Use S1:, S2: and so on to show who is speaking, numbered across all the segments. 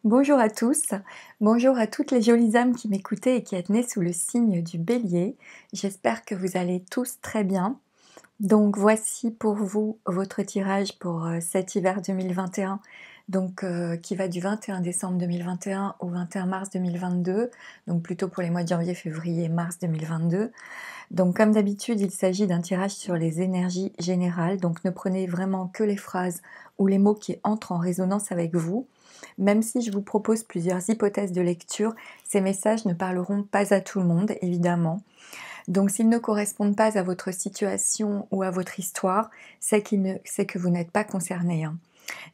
S1: Bonjour à tous, bonjour à toutes les jolies âmes qui m'écoutaient et qui êtes nées sous le signe du Bélier. J'espère que vous allez tous très bien. Donc voici pour vous votre tirage pour cet hiver 2021, qui va du 21 décembre 2021 au 21 mars 2022, donc plutôt pour les mois de janvier, février et mars 2022. Donc comme d'habitude, il s'agit d'un tirage sur les énergies générales, donc ne prenez vraiment que les phrases ou les mots qui entrent en résonance avec vous. Même si je vous propose plusieurs hypothèses de lecture, ces messages ne parleront pas à tout le monde, évidemment. Donc s'ils ne correspondent pas à votre situation ou à votre histoire, c'est que vous n'êtes pas concerné, hein.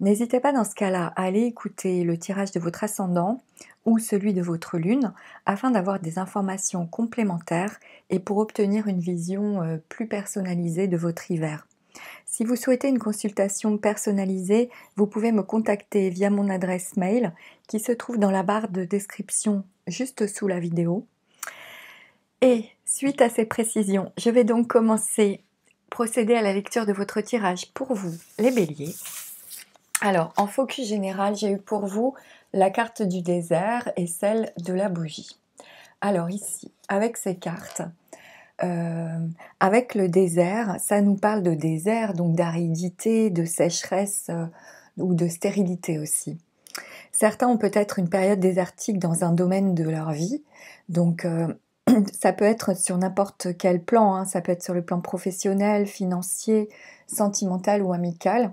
S1: N'hésitez pas dans ce cas-là à aller écouter le tirage de votre ascendant ou celui de votre lune afin d'avoir des informations complémentaires et pour obtenir une vision plus personnalisée de votre hiver. Si vous souhaitez une consultation personnalisée, vous pouvez me contacter via mon adresse mail qui se trouve dans la barre de description juste sous la vidéo. Et suite à ces précisions, je vais donc procéder à la lecture de votre tirage pour vous, les béliers. Alors, en focus général, j'ai eu pour vous la carte du désert et celle de la bougie. Alors ici, avec ces cartes, avec le désert, ça nous parle de désert, donc d'aridité, de sécheresse ou de stérilité aussi. Certains ont peut-être une période désertique dans un domaine de leur vie, donc ça peut être sur n'importe quel plan, hein. Ça peut être sur le plan professionnel, financier, sentimental ou amical.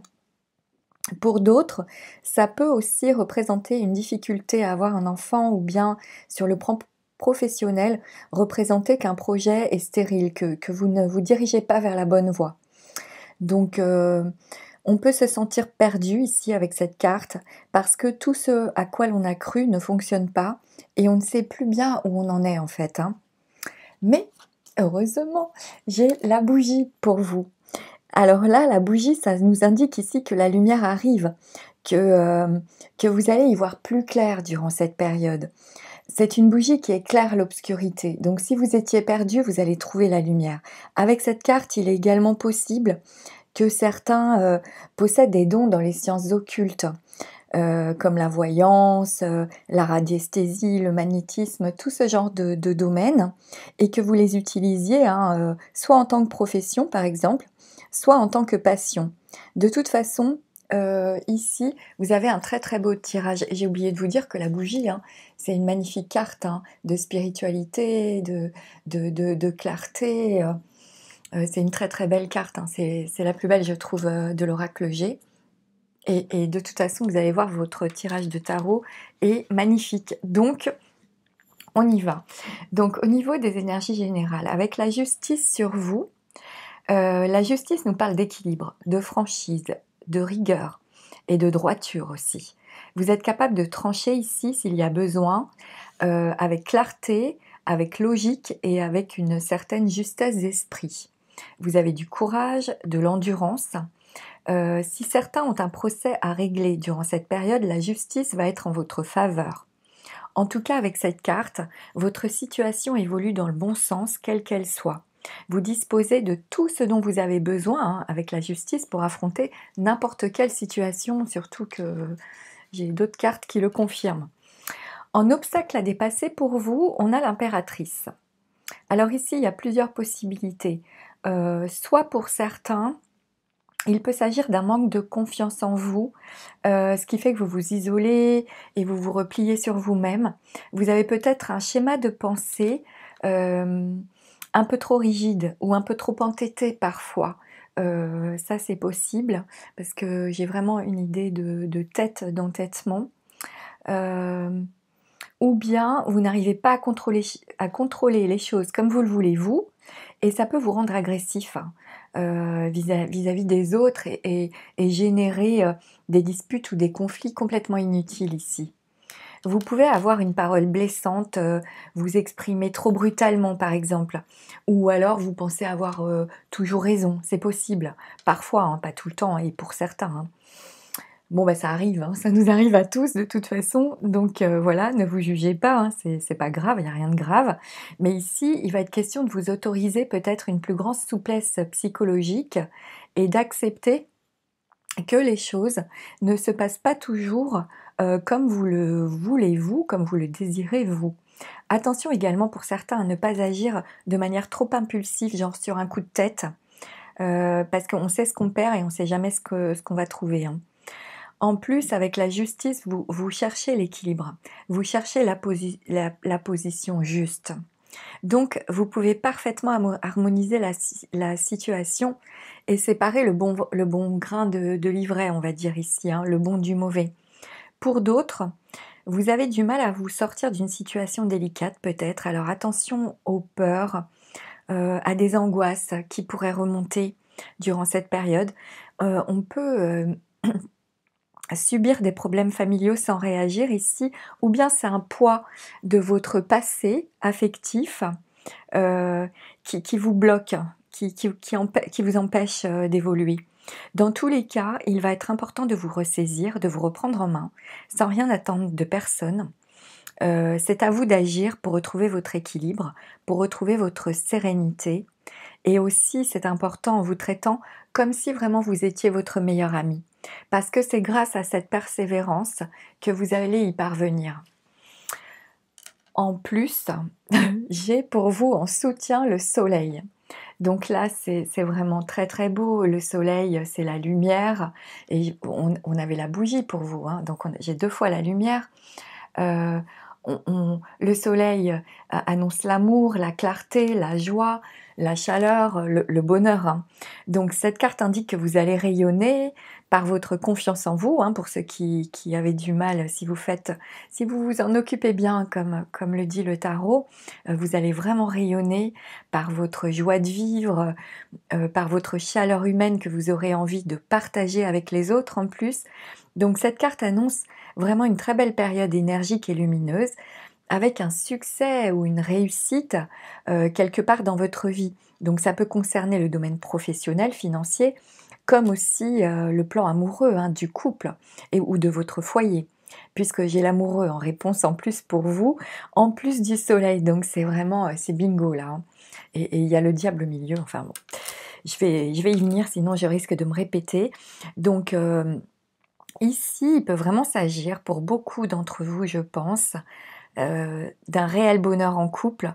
S1: Pour d'autres, ça peut aussi représenter une difficulté à avoir un enfant ou bien sur le plan professionnel, représenter qu'un projet est stérile, que vous ne vous dirigez pas vers la bonne voie. Donc on peut se sentir perdu ici avec cette carte parce que tout ce à quoi l'on a cru ne fonctionne pas et on ne sait plus bien où on en est en fait, hein. Mais heureusement, j'ai la bougie pour vous. Alors là, la bougie, ça nous indique ici que la lumière arrive, que vous allez y voir plus clair durant cette période. C'est une bougie qui éclaire l'obscurité. Donc si vous étiez perdu, vous allez trouver la lumière. Avec cette carte, il est également possible que certains possèdent des dons dans les sciences occultes, comme la voyance, la radiesthésie, le magnétisme, tout ce genre de domaines, et que vous les utilisiez, hein, soit en tant que profession par exemple, soit en tant que passion. De toute façon, ici, vous avez un très très beau tirage. Et j'ai oublié de vous dire que la bougie, hein, c'est une magnifique carte, hein, de spiritualité, de clarté. C'est une très très belle carte, hein. C'est la plus belle, je trouve, de l'oracle G. Et de toute façon, vous allez voir, votre tirage de tarot est magnifique. Donc, on y va. Donc, au niveau des énergies générales, avec la justice sur vous, la justice nous parle d'équilibre, de franchise, de rigueur et de droiture aussi. Vous êtes capable de trancher ici s'il y a besoin, avec clarté, avec logique et avec une certaine justesse d'esprit. Vous avez du courage, de l'endurance. Si certains ont un procès à régler durant cette période, la justice va être en votre faveur. En tout cas, avec cette carte, votre situation évolue dans le bon sens, quelle qu'elle soit. Vous disposez de tout ce dont vous avez besoin, hein, avec la justice pour affronter n'importe quelle situation, surtout que j'ai d'autres cartes qui le confirment. En obstacle à dépasser pour vous, on a l'impératrice. Alors ici, il y a plusieurs possibilités. Soit pour certains, il peut s'agir d'un manque de confiance en vous, ce qui fait que vous vous isolez et vous vous repliez sur vous-même. Vous avez peut-être un schéma de pensée un peu trop rigide ou un peu trop entêté parfois. Ça c'est possible parce que j'ai vraiment une idée de tête d'entêtement. Ou bien vous n'arrivez pas à contrôler les choses comme vous le voulez vous, et ça peut vous rendre agressif, hein, vis-à-vis des autres et générer des disputes ou des conflits complètement inutiles ici. Vous pouvez avoir une parole blessante, vous exprimer trop brutalement par exemple, ou alors vous pensez avoir toujours raison, c'est possible, parfois, hein, pas tout le temps et pour certains, hein. Bon bah ça arrive, hein, ça nous arrive à tous de toute façon, donc voilà, ne vous jugez pas, hein, c'est pas grave, il n'y a rien de grave. Mais ici, il va être question de vous autoriser peut-être une plus grande souplesse psychologique et d'accepter que les choses ne se passent pas toujours comme vous le voulez vous, comme vous le désirez vous. Attention également pour certains à ne pas agir de manière trop impulsive, genre sur un coup de tête, parce qu'on sait ce qu'on perd et on ne sait jamais ce qu'on va trouver, hein. En plus, avec la justice, vous cherchez l'équilibre, vous cherchez la position juste. Donc, vous pouvez parfaitement harmoniser la situation et séparer le bon grain de l'ivraie, on va dire ici, hein, le bon du mauvais. Pour d'autres, vous avez du mal à vous sortir d'une situation délicate peut-être, alors attention aux peurs, à des angoisses qui pourraient remonter durant cette période. On peut subir des problèmes familiaux sans réagir ici, ou bien c'est un poids de votre passé affectif qui vous bloque, qui vous empêche d'évoluer. Dans tous les cas, il va être important de vous ressaisir, de vous reprendre en main, sans rien attendre de personne. C'est à vous d'agir pour retrouver votre équilibre, pour retrouver votre sérénité. Et aussi, c'est important en vous traitant comme si vraiment vous étiez votre meilleur ami. Parce que c'est grâce à cette persévérance que vous allez y parvenir. En plus, j'ai pour vous en soutien le soleil. Donc là, c'est vraiment très très beau. Le soleil, c'est la lumière. Et on avait la bougie pour vous, hein. Donc j'ai 2 fois la lumière. Euh, le soleil annonce l'amour, la clarté, la joie, la chaleur, le bonheur, hein. Donc cette carte indique que vous allez rayonner par votre confiance en vous, hein, pour ceux qui avaient du mal, si vous vous en occupez bien, comme le dit le tarot, vous allez vraiment rayonner par votre joie de vivre, par votre chaleur humaine que vous aurez envie de partager avec les autres en plus. Donc cette carte annonce vraiment une très belle période énergique et lumineuse, avec un succès ou une réussite quelque part dans votre vie. Donc ça peut concerner le domaine professionnel, financier, comme aussi le plan amoureux, hein, du couple ou de votre foyer. Puisque j'ai l'amoureux en réponse en plus pour vous, en plus du soleil. Donc c'est vraiment, c'est bingo là, hein. Et il y a le diable au milieu, enfin bon. Je vais y venir, sinon je risque de me répéter. Donc ici, il peut vraiment s'agir pour beaucoup d'entre vous, je pense, d'un réel bonheur en couple,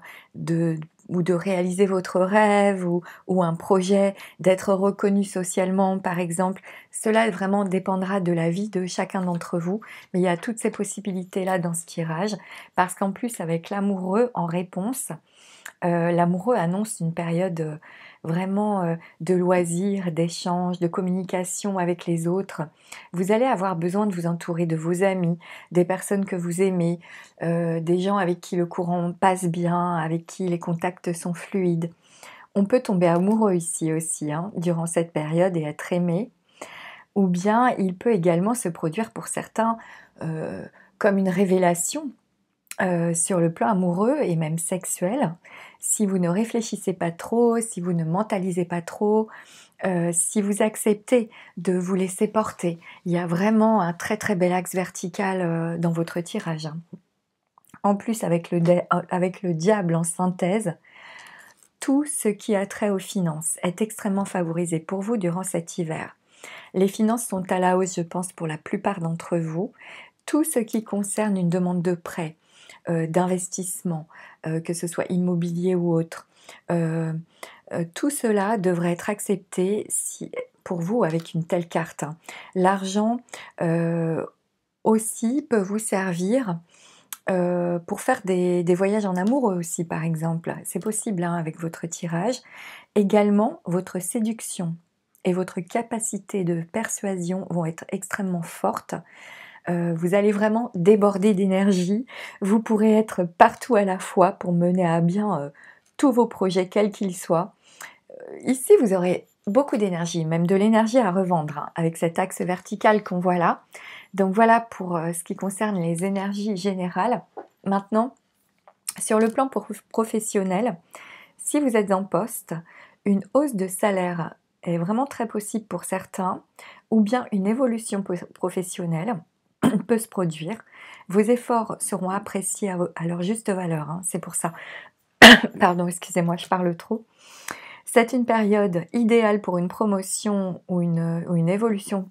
S1: ou de réaliser votre rêve ou un projet, d'être reconnu socialement par exemple. Cela vraiment dépendra de la vie de chacun d'entre vous, mais il y a toutes ces possibilités-là dans ce tirage, parce qu'en plus avec l'amoureux en réponse, l'amoureux annonce une période vraiment de loisirs, d'échanges, de communication avec les autres. Vous allez avoir besoin de vous entourer de vos amis, des personnes que vous aimez, des gens avec qui le courant passe bien, avec qui les contacts sont fluides. On peut tomber amoureux ici aussi, hein, durant cette période et être aimé. Ou bien il peut également se produire pour certains comme une révélation sur le plan amoureux et même sexuel, si vous ne réfléchissez pas trop, si vous ne mentalisez pas trop, si vous acceptez de vous laisser porter. Il y a vraiment un très très bel axe vertical dans votre tirage, hein. En plus, avec le diable en synthèse, tout ce qui a trait aux finances est extrêmement favorisé pour vous durant cet hiver. Les finances sont à la hausse, je pense, pour la plupart d'entre vous. Tout ce qui concerne une demande de prêt, d'investissement, que ce soit immobilier ou autre, tout cela devrait être accepté pour vous avec une telle carte, hein. L'argent aussi peut vous servir pour faire des voyages en amoureux aussi, par exemple. C'est possible, hein, avec votre tirage. Également, votre séduction et votre capacité de persuasion vont être extrêmement fortes. Vous allez vraiment déborder d'énergie. Vous pourrez être partout à la fois pour mener à bien tous vos projets, quels qu'ils soient. Ici, vous aurez beaucoup d'énergie, même de l'énergie à revendre, hein, avec cet axe vertical qu'on voit là. Donc voilà pour ce qui concerne les énergies générales. Maintenant, sur le plan professionnel, si vous êtes en poste, une hausse de salaire est vraiment très possible pour certains, ou bien une évolution professionnelle peut se produire. Vos efforts seront appréciés à leur juste valeur, hein, c'est pour ça. Pardon, excusez-moi, je parle trop. C'est une période idéale pour une promotion ou une évolution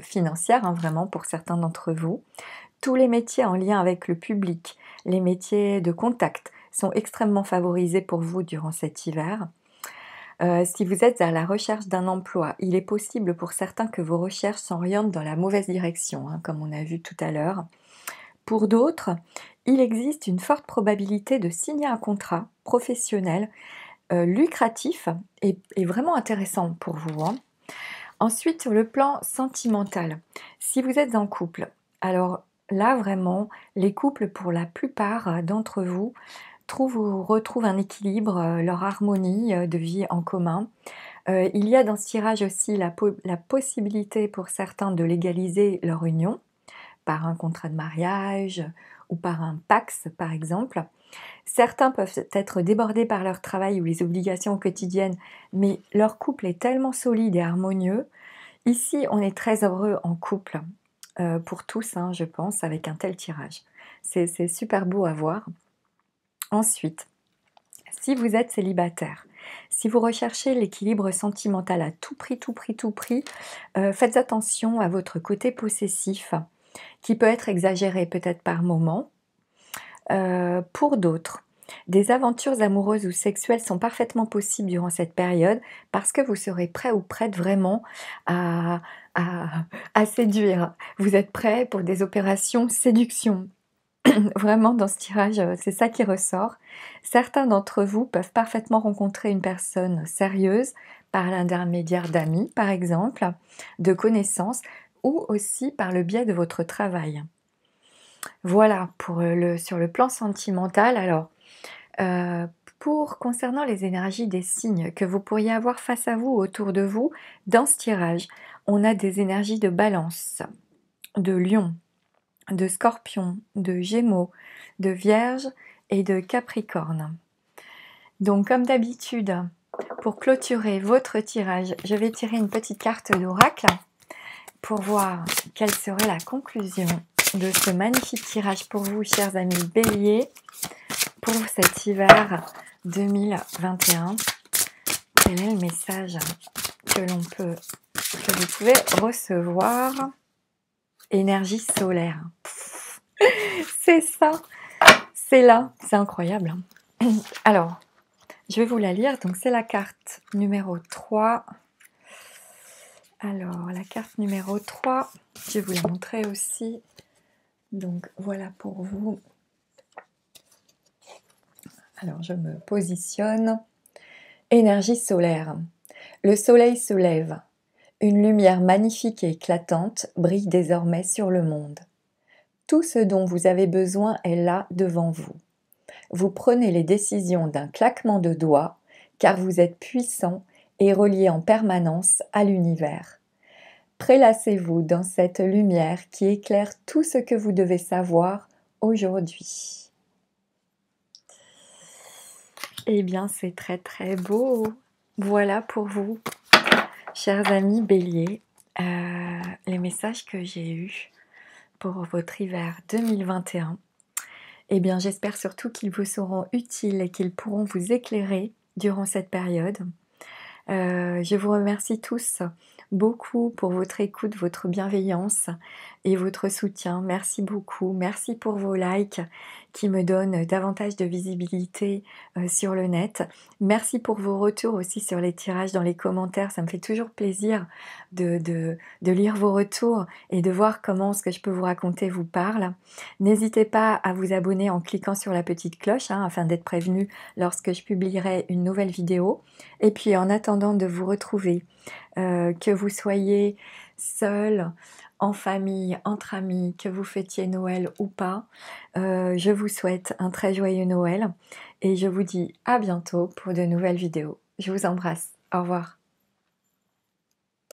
S1: financière, hein, vraiment pour certains d'entre vous. Tous les métiers en lien avec le public, les métiers de contact sont extrêmement favorisés pour vous durant cet hiver. Si vous êtes à la recherche d'un emploi, il est possible pour certains que vos recherches s'orientent dans la mauvaise direction, hein, comme on a vu tout à l'heure. Pour d'autres, il existe une forte probabilité de signer un contrat professionnel lucratif et vraiment intéressant pour vous, hein. Ensuite, sur le plan sentimental, si vous êtes en couple, alors là vraiment, les couples pour la plupart d'entre vous retrouvent un équilibre, leur harmonie de vie en commun. Il y a dans ce tirage aussi la possibilité pour certains de légaliser leur union par un contrat de mariage ou par un PACS par exemple. Certains peuvent être débordés par leur travail ou les obligations quotidiennes, mais leur couple est tellement solide et harmonieux. Ici, on est très heureux en couple, pour tous, hein, je pense, avec un tel tirage. C'est super beau à voir. Ensuite, si vous êtes célibataire, si vous recherchez l'équilibre sentimental à tout prix, tout prix, tout prix, faites attention à votre côté possessif, qui peut être exagéré peut-être par moment. Pour d'autres, des aventures amoureuses ou sexuelles sont parfaitement possibles durant cette période parce que vous serez prêt ou prête vraiment à, à, à séduire. Vous êtes prêt pour des opérations séduction. Vraiment, dans ce tirage, c'est ça qui ressort. Certains d'entre vous peuvent parfaitement rencontrer une personne sérieuse par l'intermédiaire d'amis, par exemple, de connaissances, ou aussi par le biais de votre travail. Voilà sur le plan sentimental. Alors, concernant les énergies des signes que vous pourriez avoir face à vous, autour de vous, dans ce tirage, on a des énergies de Balance, de Lion, de Scorpion, de Gémeaux, de Vierge et de Capricorne. Donc comme d'habitude, pour clôturer votre tirage, je vais tirer une petite carte d'oracle pour voir quelle serait la conclusion de ce magnifique tirage pour vous, chers amis Bélier, pour cet hiver 2021. Quel est le message que vous pouvez recevoir? Énergie solaire. C'est ça, c'est là, c'est incroyable. Alors, je vais vous la lire. Donc, c'est la carte numéro 3. Alors, la carte numéro 3, je vais vous la montrer aussi. Donc, voilà pour vous. Alors, je me positionne. Énergie solaire. Le soleil se lève. Une lumière magnifique et éclatante brille désormais sur le monde. Tout ce dont vous avez besoin est là devant vous. Vous prenez les décisions d'un claquement de doigts, car vous êtes puissant et relié en permanence à l'univers. Prélassez-vous dans cette lumière qui éclaire tout ce que vous devez savoir aujourd'hui. Eh bien, c'est très très beau. Voilà pour vous, chers amis Bélier, les messages que j'ai eus pour votre hiver 2021. Eh bien, j'espère surtout qu'ils vous seront utiles et qu'ils pourront vous éclairer durant cette période. Je vous remercie tous beaucoup pour votre écoute, votre bienveillance et votre soutien. Merci beaucoup. Merci pour vos likes qui me donnent davantage de visibilité sur le net. Merci pour vos retours aussi sur les tirages dans les commentaires. Ça me fait toujours plaisir de lire vos retours et de voir comment ce que je peux vous raconter vous parle. N'hésitez pas à vous abonner en cliquant sur la petite cloche afin d'être prévenu lorsque je publierai une nouvelle vidéo. Et puis en attendant de vous retrouver, que vous soyez seul, en famille, entre amis, que vous fêtiez Noël ou pas, je vous souhaite un très joyeux Noël et je vous dis à bientôt pour de nouvelles vidéos. Je vous embrasse. Au revoir.